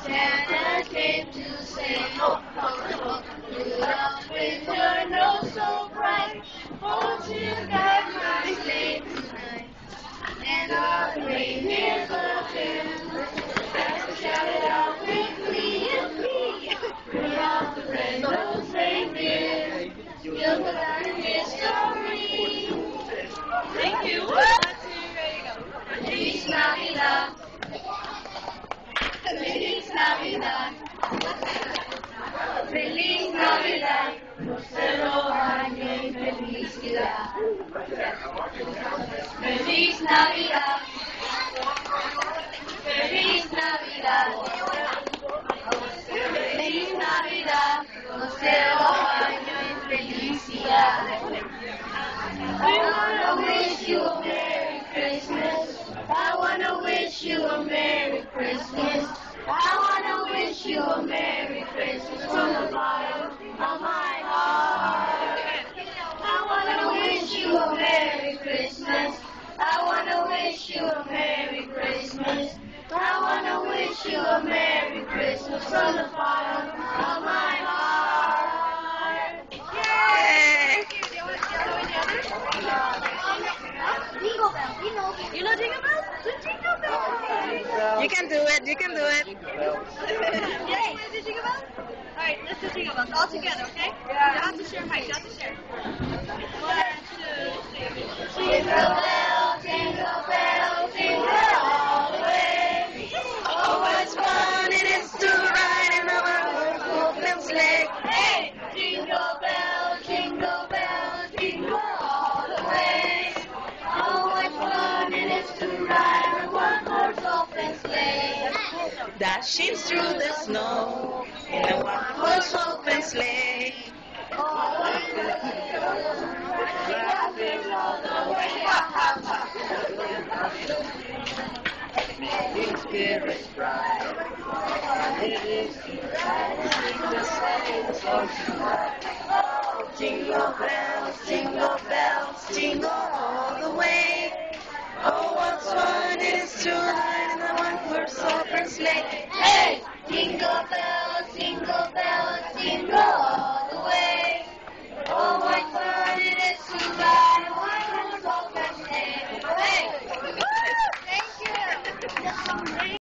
Santa came to say, ho, ho, ho, Rudolph, with your nose so bright, won't you guide my sleigh tonight? And all the reindeers loved him, as they shouted out with glee, yippee! Rudolph the red-nosed reindeer, you'll go down in history. Thank you. Feliz Navidad. Feliz Navidad. Feliz Navidad. Próspero año y felicidad. Feliz Navidad. Feliz Navidad. Feliz Navidad. Próspero año y felicidad. I wanna wish you a Merry Christmas. I wanna wish you a Merry Christmas. I wanna wish you a Merry Christmas from the bottom of my heart. I wanna wish you a Merry Christmas. I wanna wish you a Merry Christmas. I wanna wish you a Merry Christmas from the bottom of my heart. Yay! Jingle bells, you know jingle bells? The jingle bells. You can do it, you can do it. Yay! Want to do jingle bells? Alright, let's do jingle bells all together, okay? Yeah. You have to share, Mike. You have to share. 1, 2, 3. Jingle bell, jingle all the way. Oh, what fun it is to ride in a one-horse open sleigh. Hey! Jingle bell, jingle all the way. Oh, what fun it is to ride in a one-horse open sleigh. Dashing through the snow in a one-horse open sleigh. Oh, what fun it is all the way. Making spirits bright. It is to ride and sing the sleigh songs tonight. Oh, jingle bells, jingle all the way. Oh, what fun it is to ride in a one-horse open sleigh. Hey! Jingle bells.